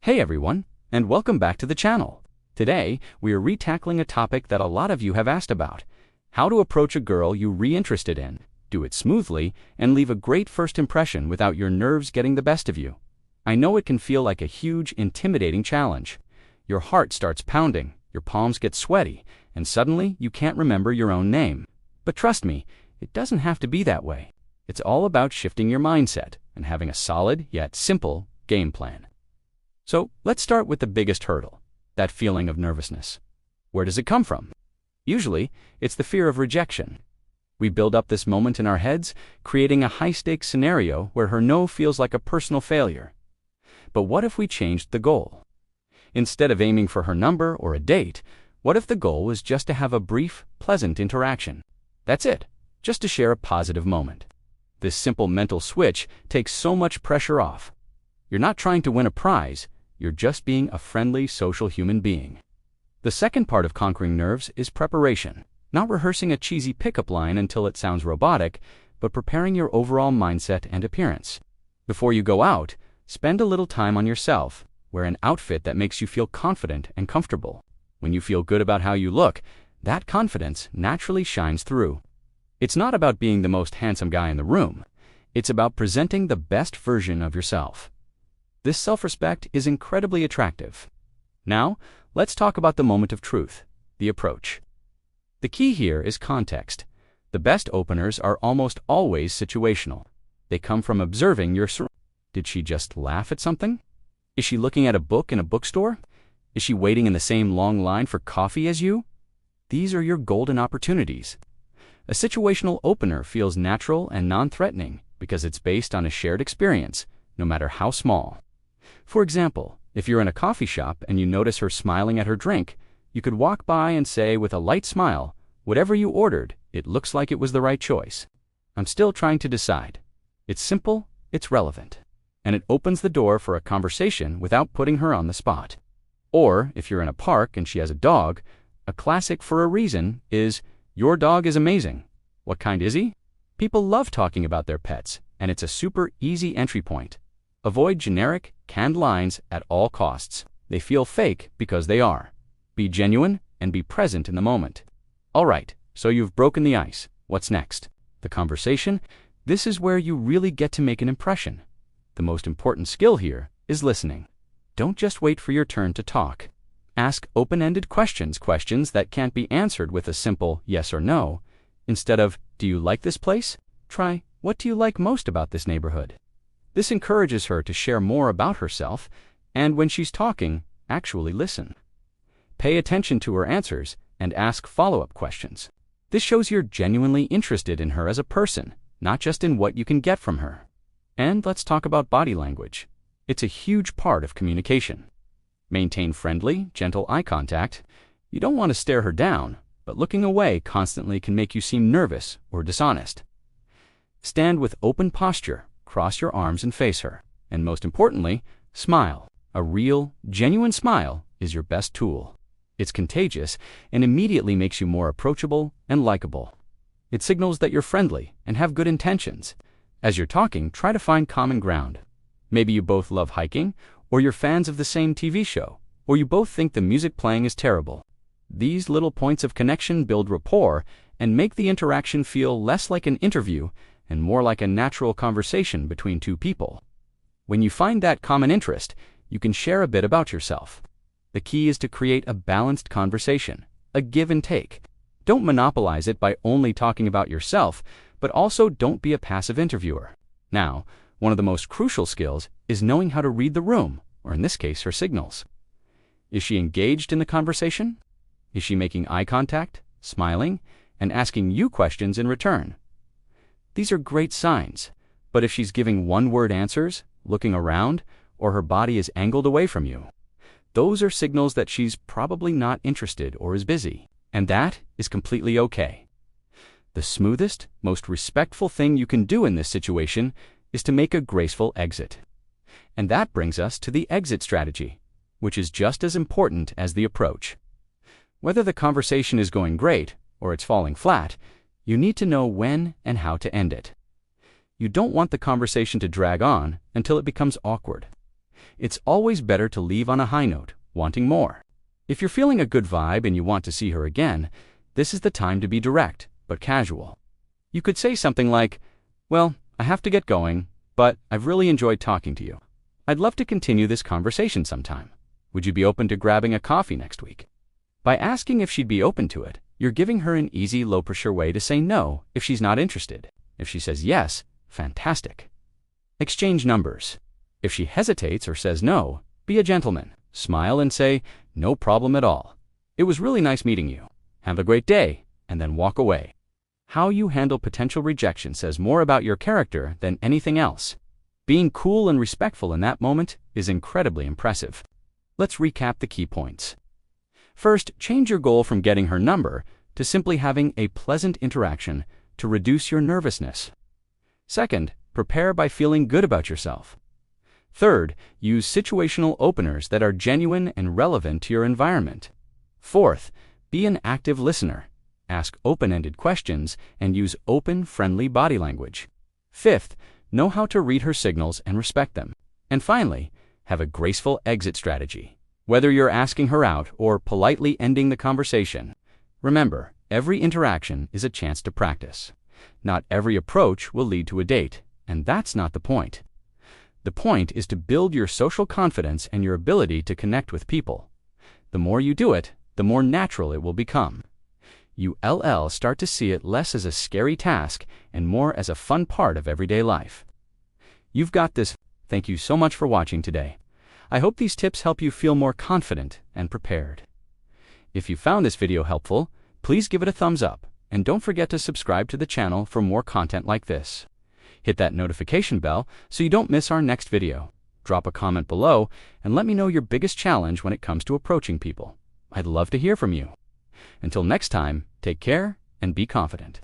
Hey everyone, and welcome back to the channel. Today, we are retackling a topic that a lot of you have asked about: how to approach a girl you're re-interested in, do it smoothly, and leave a great first impression without your nerves getting the best of you. I know it can feel like a huge, intimidating challenge. Your heart starts pounding, your palms get sweaty, and suddenly you can't remember your own name. But trust me, it doesn't have to be that way. It's all about shifting your mindset and having a solid yet simple game plan. So let's start with the biggest hurdle, that feeling of nervousness. Where does it come from? Usually, it's the fear of rejection. We build up this moment in our heads, creating a high-stakes scenario where her no feels like a personal failure. But what if we changed the goal? Instead of aiming for her number or a date, what if the goal was just to have a brief, pleasant interaction? That's it, just to share a positive moment. This simple mental switch takes so much pressure off. You're not trying to win a prize, you're just being a friendly, social human being. The second part of conquering nerves is preparation. Not rehearsing a cheesy pickup line until it sounds robotic, but preparing your overall mindset and appearance. Before you go out, spend a little time on yourself. Wear an outfit that makes you feel confident and comfortable. When you feel good about how you look, that confidence naturally shines through. It's not about being the most handsome guy in the room. It's about presenting the best version of yourself. This self-respect is incredibly attractive. Now, let's talk about the moment of truth, the approach. The key here is context. The best openers are almost always situational. They come from observing your surroundings. Did she just laugh at something? Is she looking at a book in a bookstore? Is she waiting in the same long line for coffee as you? These are your golden opportunities. A situational opener feels natural and non-threatening because it's based on a shared experience, no matter how small. For example, if you're in a coffee shop and you notice her smiling at her drink, you could walk by and say with a light smile, "Whatever you ordered, it looks like it was the right choice. I'm still trying to decide." It's simple, it's relevant, and it opens the door for a conversation without putting her on the spot. Or, if you're in a park and she has a dog, a classic for a reason is, "Your dog is amazing. What kind is he?" People love talking about their pets, and it's a super easy entry point. Avoid generic, canned lines at all costs. They feel fake because they are. Be genuine and be present in the moment. All right, so you've broken the ice. What's next? The conversation. This is where you really get to make an impression. The most important skill here is listening. Don't just wait for your turn to talk. Ask open-ended questions that can't be answered with a simple yes or no. Instead of, "Do you like this place?" Try, "What do you like most about this neighborhood?" This encourages her to share more about herself, and when she's talking, actually listen. Pay attention to her answers and ask follow-up questions. This shows you're genuinely interested in her as a person, not just in what you can get from her. And let's talk about body language. It's a huge part of communication. Maintain friendly, gentle eye contact. You don't want to stare her down, but looking away constantly can make you seem nervous or dishonest. Stand with open posture, cross your arms and face her. And most importantly, smile. A real, genuine smile is your best tool. It's contagious and immediately makes you more approachable and likable. It signals that you're friendly and have good intentions. As you're talking, try to find common ground. Maybe you both love hiking, or you're fans of the same TV show, or you both think the music playing is terrible. These little points of connection build rapport and make the interaction feel less like an interview and more like a natural conversation between two people. When you find that common interest, you can share a bit about yourself. The key is to create a balanced conversation, a give and take. Don't monopolize it by only talking about yourself, but also don't be a passive interviewer. Now, one of the most crucial skills is knowing how to read the room, or in this case, her signals. Is she engaged in the conversation? Is she making eye contact, smiling, and asking you questions in return? These are great signs, but if she's giving one-word answers, looking around, or her body is angled away from you, those are signals that she's probably not interested or is busy, and that is completely okay. The smoothest, most respectful thing you can do in this situation is to make a graceful exit. And that brings us to the exit strategy, which is just as important as the approach. Whether the conversation is going great or it's falling flat, you need to know when and how to end it. You don't want the conversation to drag on until it becomes awkward. It's always better to leave on a high note, wanting more. If you're feeling a good vibe and you want to see her again, this is the time to be direct, but casual. You could say something like, "Well, I have to get going, but I've really enjoyed talking to you. I'd love to continue this conversation sometime. Would you be open to grabbing a coffee next week?" By asking if she'd be open to it, you're giving her an easy, low-pressure way to say no if she's not interested. If she says yes, fantastic. Exchange numbers. If she hesitates or says no, be a gentleman. Smile and say, "No problem at all. It was really nice meeting you. Have a great day," and then walk away. How you handle potential rejection says more about your character than anything else. Being cool and respectful in that moment is incredibly impressive. Let's recap the key points. First, change your goal from getting her number to simply having a pleasant interaction to reduce your nervousness. Second, prepare by feeling good about yourself. Third, use situational openers that are genuine and relevant to your environment. Fourth, be an active listener. Ask open-ended questions and use open, friendly body language. Fifth, know how to read her signals and respect them. And finally, have a graceful exit strategy. Whether you're asking her out or politely ending the conversation, remember, every interaction is a chance to practice. Not every approach will lead to a date, and that's not the point. The point is to build your social confidence and your ability to connect with people. The more you do it, the more natural it will become. You'll start to see it less as a scary task and more as a fun part of everyday life. You've got this. Thank you so much for watching today. I hope these tips help you feel more confident and prepared. If you found this video helpful, please give it a thumbs up, and don't forget to subscribe to the channel for more content like this. Hit that notification bell so you don't miss our next video. Drop a comment below and let me know your biggest challenge when it comes to approaching people. I'd love to hear from you. Until next time, take care and be confident.